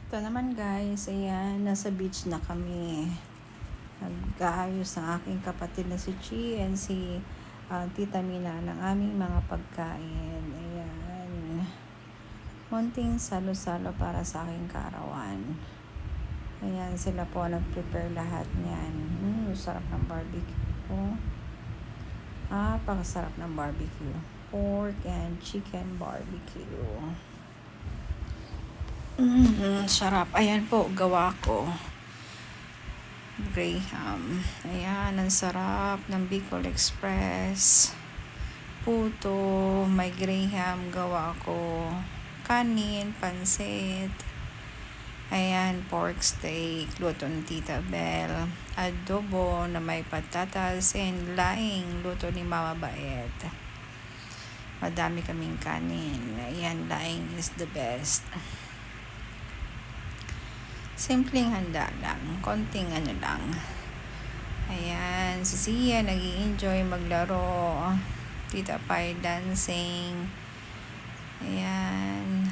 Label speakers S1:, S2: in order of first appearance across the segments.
S1: Ito naman guys, ayan, nasa beach na kami. Nag-aayos ng aking kapatid na si Chi and si Tita Mina ng aming mga pagkain. Ayan. Konting salo-salo para sa aking kaarawan. Ayan, sila po nag-prepare lahat niyan. Sarap ng barbecue po. Pakasarap ng barbecue. Pork and chicken barbecue. Sarap. Ayan po, gawa ko. Graham. Ayan, ang sarap ng Bicol Express. Puto, may Graham, gawa ko. Kanin, pansit. Ayan, pork steak, luto ni Tita Bel. Adobo na may patatas and laing, luto ni Mama Baet. Madami kaming kanin. Ayan, laing is the best. Simpleng handa lang. Konting ano lang. Ayan, si Sia nag-i-enjoy maglaro. Tita Pai dancing. Ayan.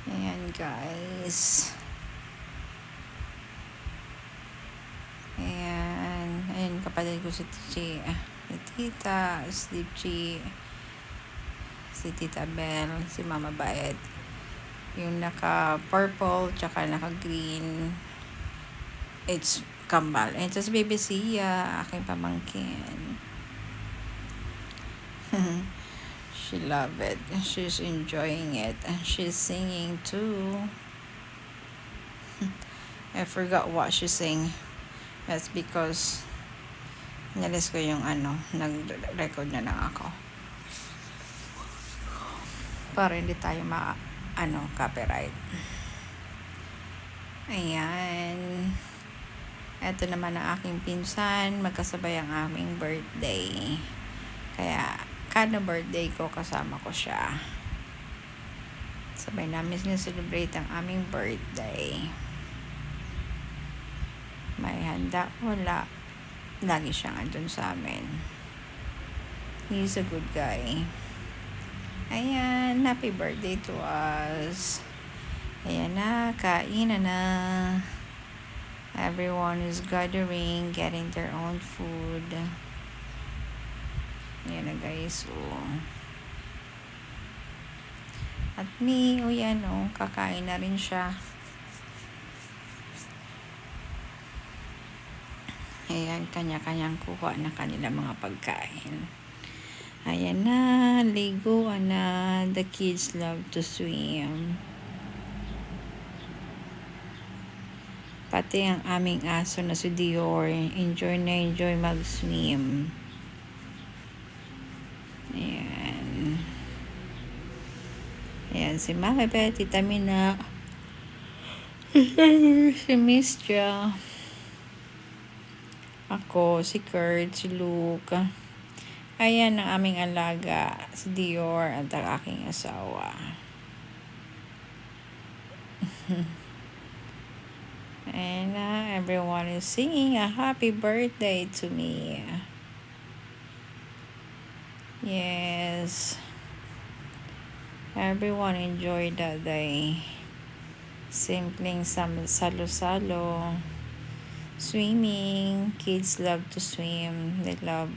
S1: Ayan guys. Ayan. Ayan kapatid ko si Chi. Si Tita, si Chi. Si Tita Bel, si Mama Baet. Yung naka-purple, tsaka naka-green. It's kambal. And just baby Sia, aking pamangkin. She love it. She's enjoying it. And she's singing too. I forgot what she sing. That's because nalis ko yung nag-record na lang ako. Para hindi tayo copyright. Ayan. Ito naman ang aking pinsan. Magkasabay ang aming birthday. Kaya, kada birthday ko, kasama ko siya. Sabay namin sineselebrate ang aming birthday. May handa, wala. Lagi siyang andun sa amin. He's a good guy. Ayan, happy birthday to us. Ayan na, kain na. Everyone is gathering, getting their own food. Ayan na guys, At me, yan kakain na rin siya. Ayan, kanya-kanyang kuha na kanila mga pagkain. Ayan na, liguan na. The kids love to swim. Pati ang aming aso na si Dior, enjoy mag-swim. Ayan. Ayan, si Mama Beth, Tita Mina. Si Miss Ja. Ako, si Kurt, si Luke. Ayan ang aming alaga, si Dior at ang aking asawa. And everyone is singing a happy birthday to me. Yes. Everyone enjoyed that day. Simpleng salo-salo. Swimming. Kids love to swim. They love